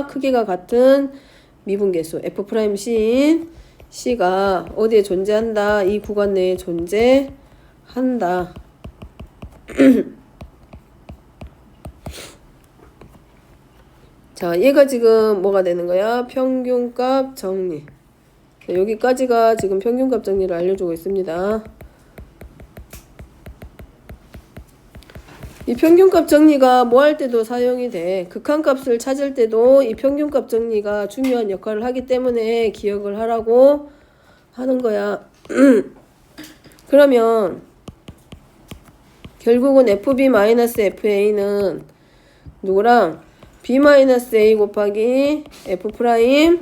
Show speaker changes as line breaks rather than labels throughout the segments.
크기가 같은 미분계수 F'C인 C가 어디에 존재한다? 이 구간 내에 존재한다. 자, 얘가 지금 뭐가 되는 거야? 평균값 정리. 여기까지가 지금 평균값 정리를 알려주고 있습니다. 이 평균값 정리가 뭐 할 때도 사용이 돼. 극한값을 찾을 때도 이 평균값 정리가 중요한 역할을 하기 때문에 기억을 하라고 하는 거야. 그러면 결국은 FB-FA는 누구랑? B-A 곱하기 F'C가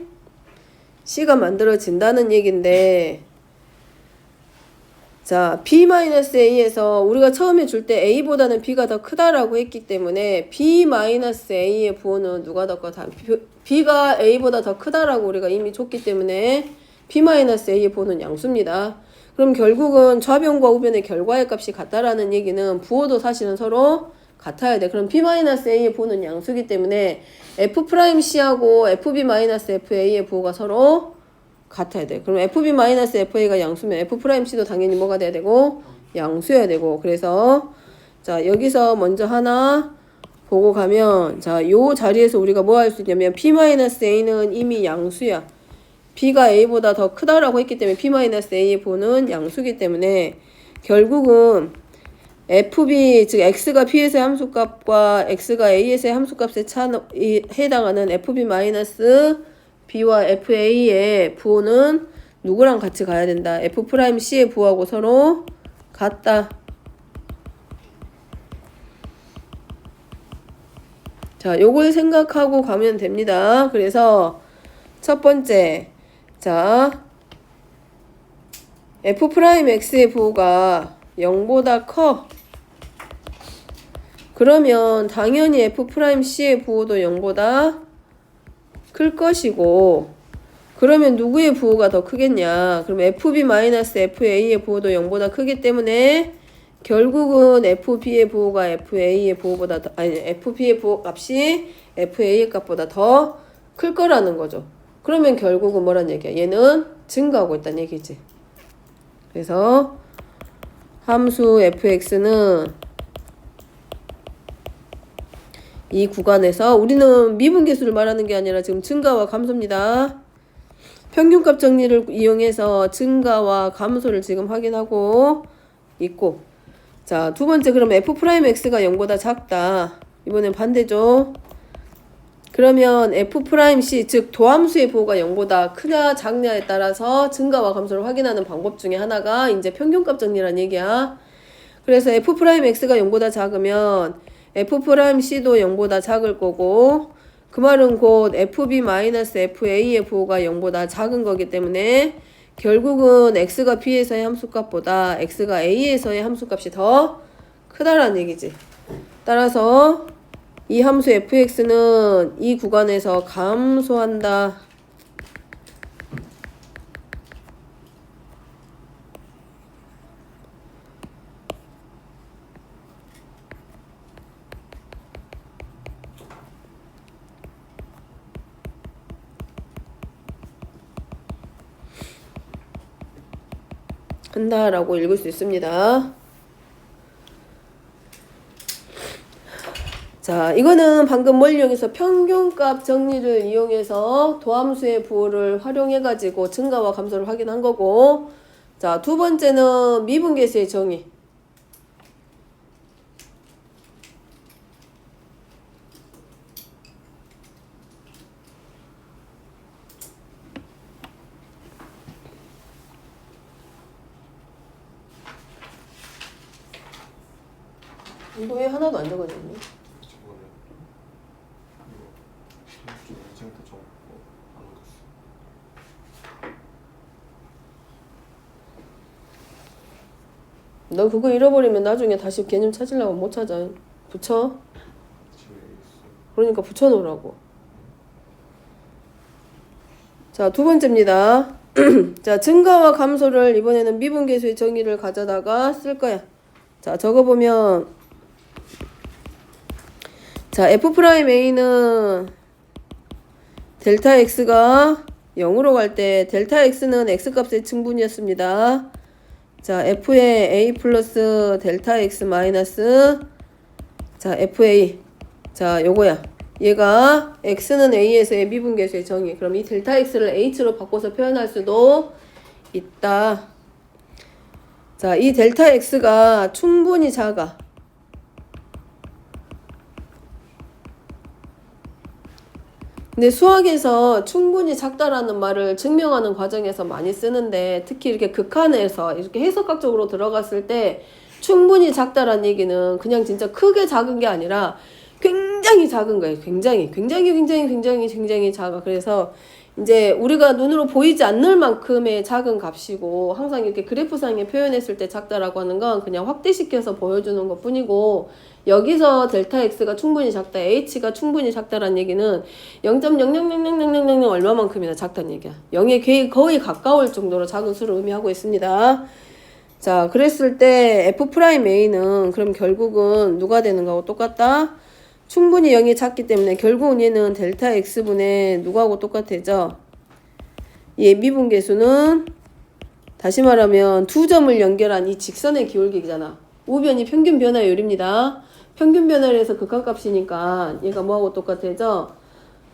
만들어진다는 얘긴데, 자, B-A에서 우리가 처음에 줄 때 A보다는 B가 더 크다라고 했기 때문에 B-A의 부호는 누가 더 크다? B가 A보다 더 크다라고 우리가 이미 줬기 때문에 B-A의 부호는 양수입니다. 그럼 결국은 좌변과 우변의 결과의 값이 같다라는 얘기는 부호도 사실은 서로 같아야 돼. 그럼 B-A의 부호는 양수기 때문에 F'C하고 FB-FA의 부호가 서로 같아야 돼. 그럼 FB-FA가 양수면 F'C도 당연히 뭐가 돼야 되고? 양수여야 되고. 그래서 자, 여기서 먼저 하나 보고 가면, 자, 요 자리에서 우리가 뭐 할 수 있냐면 B-A는 이미 양수야. B가 A보다 더 크다라고 했기 때문에 B-A의 부호는 양수기 때문에 결국은 FB, 즉 X가 P에서의 함수값과 X가 A에서의 함수값에 해당하는 FB-B와 FA의 부호는 누구랑 같이 가야 된다? F'C의 부호하고 서로 같다. 자, 요걸 생각하고 가면 됩니다. 그래서 첫 번째, 자, F'X의 부호가 0보다 커. 그러면 당연히 F'C의 부호도 0보다 클 것이고, 그러면 누구의 부호가 더 크겠냐? 그럼 FB-FA의 부호도 0보다 크기 때문에 결국은 FB의 부호가 FA의 부호보다 더, 아니, FB의 부호 값이 FA의 값보다 더 클 거라는 거죠. 그러면 결국은 뭐란 얘기야? 얘는 증가하고 있다는 얘기지. 그래서 함수 fx는 이 구간에서, 우리는 미분계수를 말하는 게 아니라 지금 증가와 감소입니다. 평균값 정리를 이용해서 증가와 감소를 지금 확인하고 있고, 자, 두 번째, 그럼 F'X가 0보다 작다. 이번엔 반대죠. 그러면 F'C, 즉 도함수의 부호가 0보다 크냐 작냐에 따라서 증가와 감소를 확인하는 방법 중에 하나가 이제 평균값 정리란 얘기야. 그래서 F'X가 0보다 작으면 F'C도 0보다 작을 거고, 그 말은 곧 FB-FA의 부호가 0보다 작은 거기 때문에 결국은 X가 B에서의 함수값보다 X가 A에서의 함수값이 더 크다라는 얘기지. 따라서 이 함수 fx는 이 구간에서 감소한다. 한다라고 읽을 수 있습니다. 자, 이거는 방금 뭘 이용해서 평균값 정리를 이용해서 도함수의 부호를 활용해가지고 증가와 감소를 확인한 거고, 자, 두 번째는 미분계수의 정의. 이거 왜 하나도 안 적어졌니? 너 그거 잃어버리면 나중에 다시 개념 찾으려고 못 찾아. 붙여. 그러니까 붙여놓으라고. 자, 두 번째입니다. 자, 증가와 감소를 이번에는 미분계수의 정의를 가져다가 쓸 거야. 자, 적어보면, 자, F'A는 델타 x가 0으로 갈 때 델타 x는 x값의 증분이었습니다. 자, f의 a 플러스 델타 x 마이너스 자, fa 자, 요거야. 얘가 x는 a에서의 미분계수의 정의. 그럼 이 델타 x를 h로 바꿔서 표현할 수도 있다. 자, 이 델타 x가 충분히 작아. 근데 수학에서 충분히 작다라는 말을 증명하는 과정에서 많이 쓰는데 특히 이렇게 극한에서 이렇게 해석학적으로 들어갔을 때 충분히 작다라는 얘기는 그냥 진짜 크게 작은 게 아니라 굉장히 작은 거예요. 굉장히 작아. 그래서 이제 우리가 눈으로 보이지 않는 만큼의 작은 값이고 항상 이렇게 그래프상에 표현했을 때 작다라고 하는 건 그냥 확대시켜서 보여주는 것 뿐이고 여기서 델타 x가 충분히 작다, h가 충분히 작다라는 얘기는 0.000000 얼마만큼이나 작다는 얘기야. 0에 거의 가까울 정도로 작은 수를 의미하고 있습니다. 자, 그랬을 때 f'a는 그럼 결국은 누가 되는 거하고 똑같다? 충분히 0이 작기 때문에 결국은 얘는 델타 x분의 누구하고 똑같아져? 얘 미분계수는 다시 말하면 두 점을 연결한 이 직선의 기울기잖아. 우변이 평균 변화율입니다. 평균 변화를 해서 극한값이니까 얘가 뭐하고 똑같아져?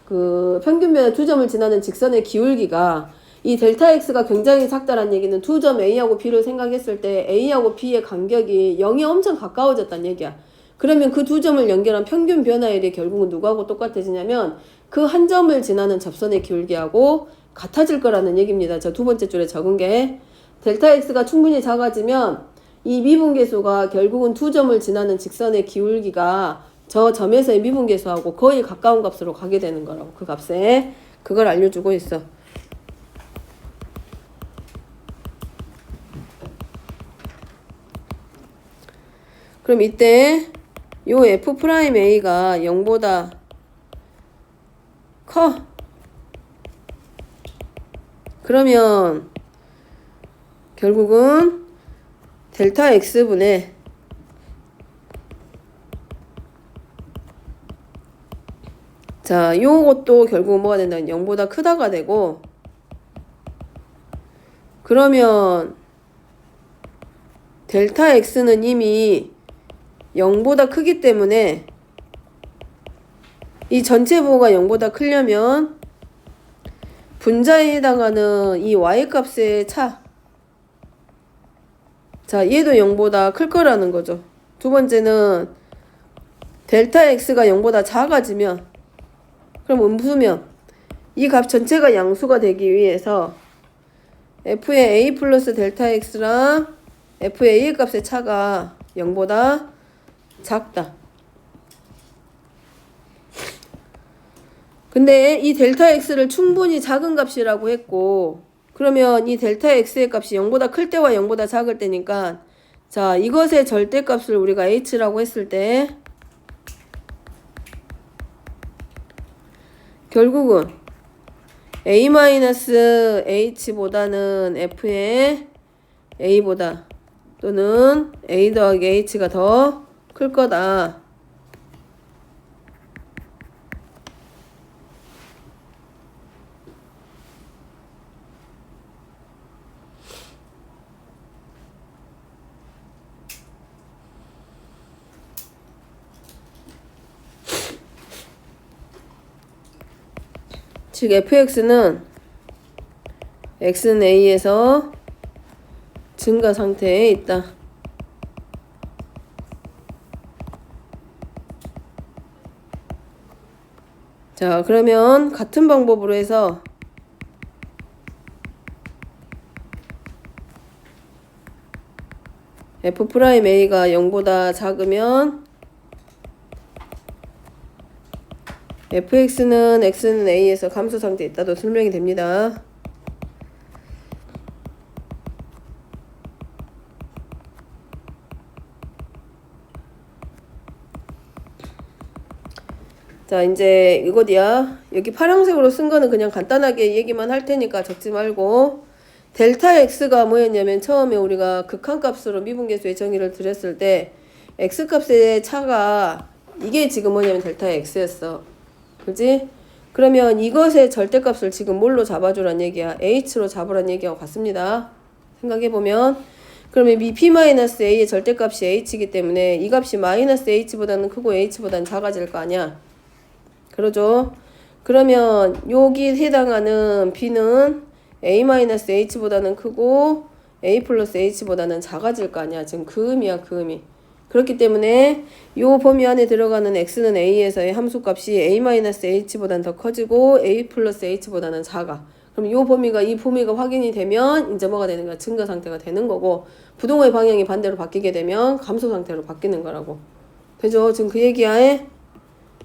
그 평균 변화 두 점을 지나는 직선의 기울기가 이 델타 x가 굉장히 작다라는 얘기는 두 점 a하고 b를 생각했을 때 a하고 b의 간격이 0에 엄청 가까워졌다는 얘기야. 그러면 그 두 점을 연결한 평균 변화율이 결국은 누구하고 똑같아지냐면 그 한 점을 지나는 접선의 기울기하고 같아질 거라는 얘기입니다. 저 두 번째 줄에 적은 게 델타 x가 충분히 작아지면 이 미분계수가 결국은 두 점을 지나는 직선의 기울기가 저 점에서의 미분계수하고 거의 가까운 값으로 가게 되는 거라고. 그 값에 그걸 알려주고 있어. 그럼 이때 요 f'a가 0보다 커. 그러면 결국은 델타 x분의 자, 요것도 결국은 뭐가 된다? 0보다 크다가 되고 그러면 델타 x는 이미 0보다 크기 때문에 이 전체 부호가 0보다 크려면 분자에 해당하는 이 y값의 차 자, 얘도 0보다 클 거라는 거죠. 두 번째는 델타 x가 0보다 작아지면 그럼 음수면 이 값 전체가 양수가 되기 위해서 f의 a 플러스 델타 x랑 f의 a의 값의 차가 0보다 작다. 근데 이 델타 x를 충분히 작은 값이라고 했고 그러면 이 델타 x의 값이 0보다 클 때와 0보다 작을 때니까 자, 이것의 절대값을 우리가 h라고 했을 때 결국은 a-h보다는 f의 a보다 또는 a 더하기 h가 더 클 거다. 즉 fx는 x는 a에서 증가 상태에 있다. 자, 그러면 같은 방법으로 해서 f'a가 0보다 작으면 fx는 x는 a에서 감소 상태에 있다도 설명이 됩니다. 자, 이제 이거디야. 여기 파란색으로 쓴 거는 그냥 간단하게 얘기만 할 테니까 적지 말고 델타 x가 뭐였냐면 처음에 우리가 극한값으로 미분계수의 정의를 드렸을 때 x값의 차가 이게 지금 뭐냐면 델타 x였어. 그지? 그러면 이것의 절대값을 지금 뭘로 잡아주란 얘기야? h로 잡으란 얘기하고 같습니다. 생각해보면 그러면 이 p-a의 절대값이 h이기 때문에 이 값이 마이너스 h보다는 크고 h보다는 작아질 거 아니야. 그러죠? 그러면 여기 해당하는 b는 a-h보다는 크고 a 플러스 h보다는 작아질 거 아니야. 지금 그 의미야, 그 의미. 그렇기 때문에 요 범위 안에 들어가는 x는 a에서의 함수값이 a-h보다는 더 커지고 a 플러스 h보다는 작아. 그럼 이 범위가 확인이 되면 이제 뭐가 되는 거야? 증가 상태가 되는 거고 부동의 방향이 반대로 바뀌게 되면 감소 상태로 바뀌는 거라고. 되죠? 지금 그 얘기야.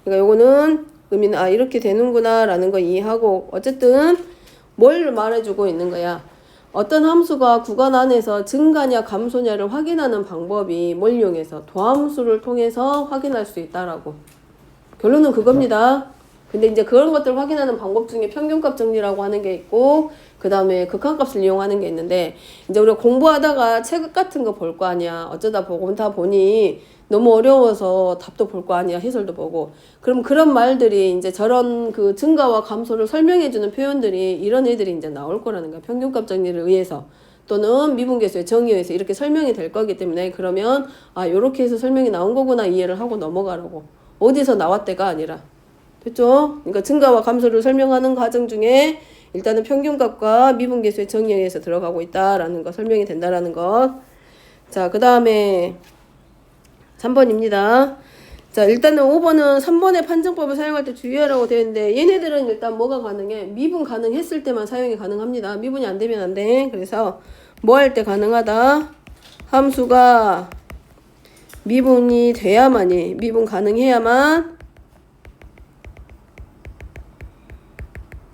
그러니까 요거는 의미는 이렇게 되는구나 라는 거 이해하고 어쨌든 뭘 말해주고 있는 거야? 어떤 함수가 구간 안에서 증가냐 감소냐를 확인하는 방법이 뭘 이용해서 도함수를 통해서 확인할 수 있다라고. 결론은 그겁니다. 근데 이제 그런 것들을 확인하는 방법 중에 평균값 정리라고 하는 게 있고 그 다음에 극한값을 이용하는 게 있는데 이제 우리가 공부하다가 책 같은 거 볼 거 아니야. 어쩌다 보니 너무 어려워서 답도 볼 거 아니야. 해설도 보고. 그럼 그런 말들이 이제 저런 그 증가와 감소를 설명해주는 표현들이 이런 애들이 이제 나올 거라는 거야. 평균값 정리를 의해서. 또는 미분계수의 정의에 의해서 이렇게 설명이 될 거기 때문에 그러면 요렇게 해서 설명이 나온 거구나 이해를 하고 넘어가라고. 어디서 나왔대가 아니라. 됐죠? 그러니까 증가와 감소를 설명하는 과정 중에 일단은 평균값과 미분계수의 정의에 의해서 들어가고 있다라는 거 설명이 된다라는 것. 자, 그 다음에 3번입니다. 자, 일단은 5번은 3번의 판정법을 사용할 때 주의하라고 되어 있는데 얘네들은 일단 뭐가 가능해? 미분 가능했을 때만 사용이 가능합니다. 미분이 안 되면 안 돼. 그래서 뭐 할 때 가능하다? 함수가 미분이 돼야만이 미분 가능해야만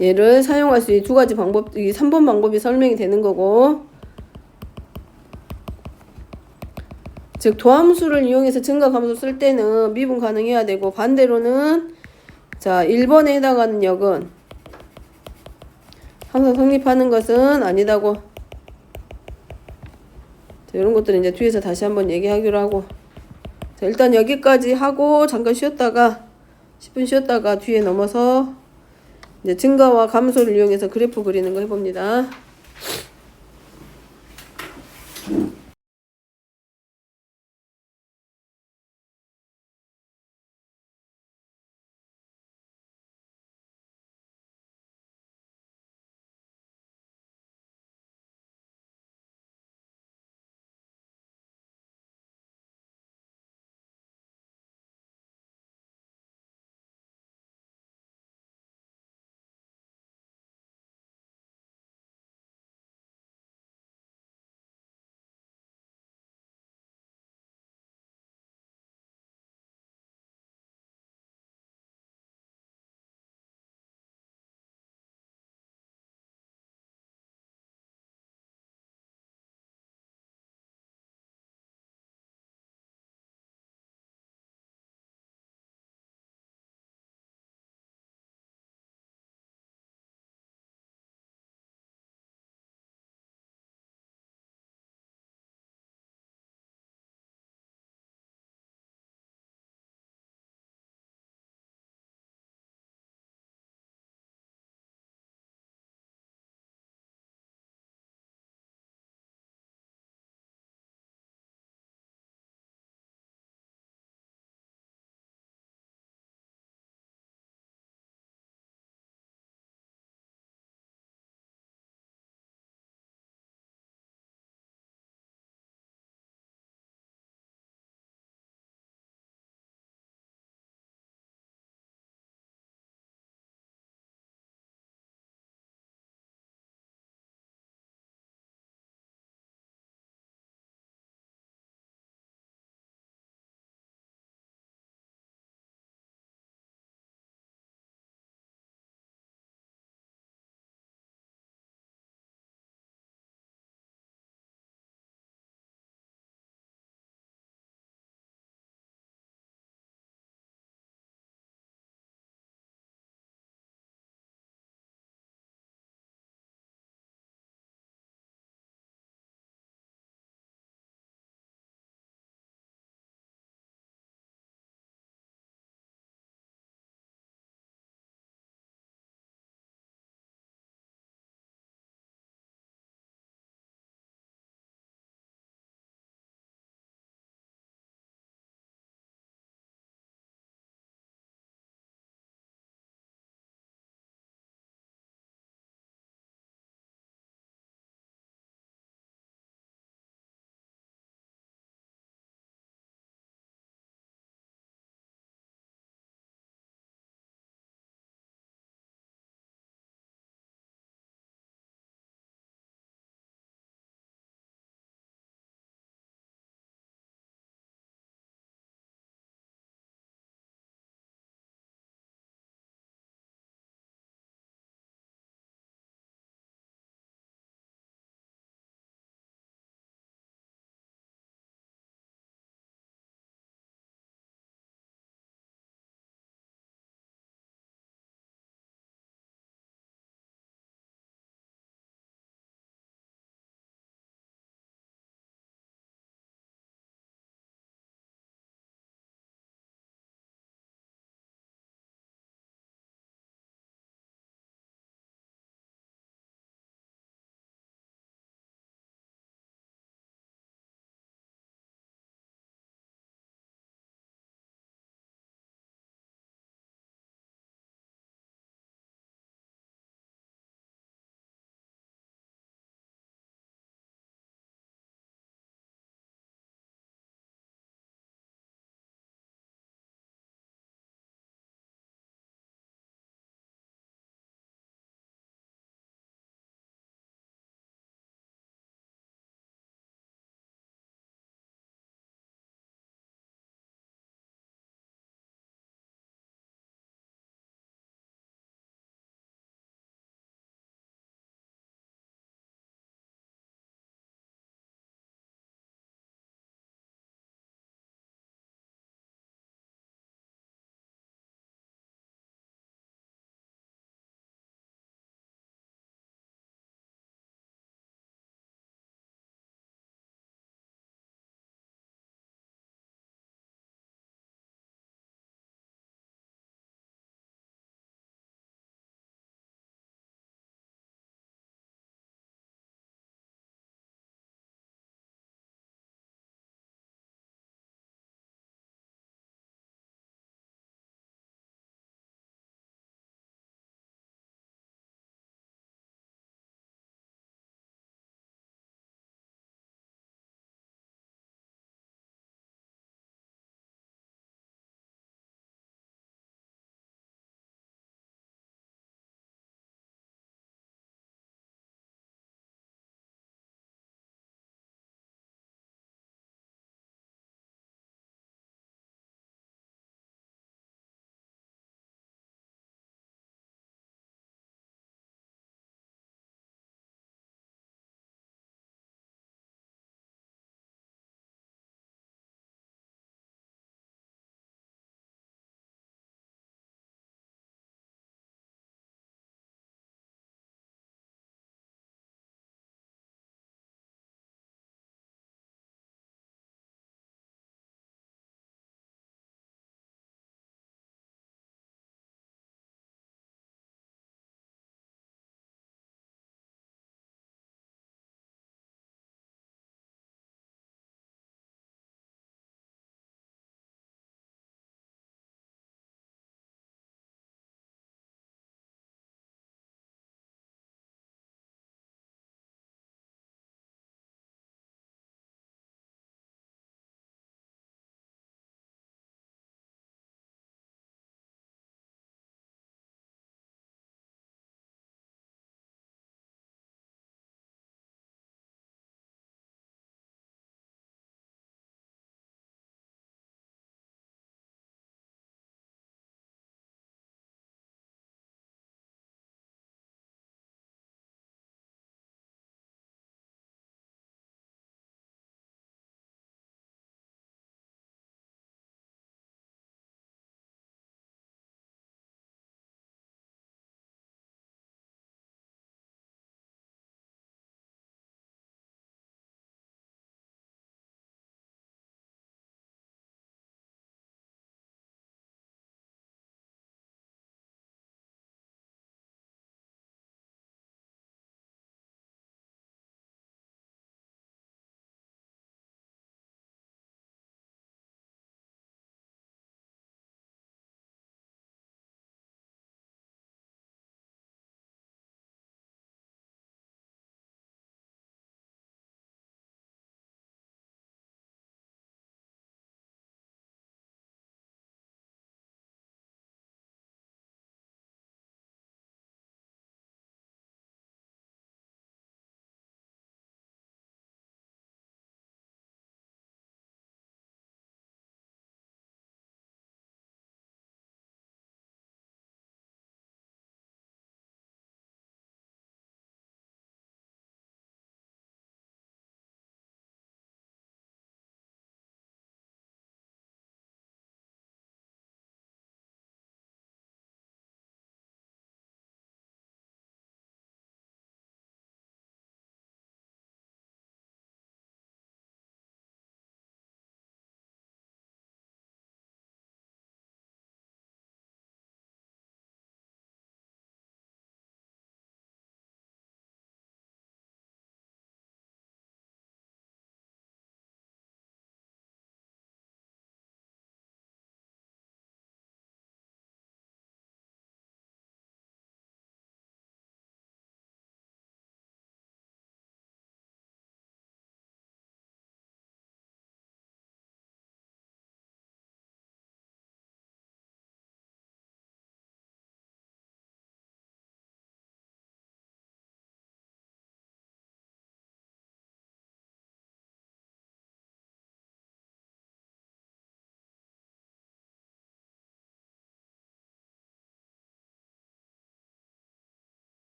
얘를 사용할 수 있는 두 가지 방법, 이 3번 방법이 설명이 되는 거고 즉 도함수를 이용해서 증가 감소 쓸 때는 미분 가능해야 되고 반대로는 자 1번에 해당하는 역은 항상 성립하는 것은 아니다고. 자, 이런 것들은 이제 뒤에서 다시 한번 얘기하기로 하고 자, 일단 여기까지 하고 잠깐 쉬었다가 10분 쉬었다가 뒤에 넘어서 이제 증가와 감소를 이용해서 그래프 그리는 거 해봅니다.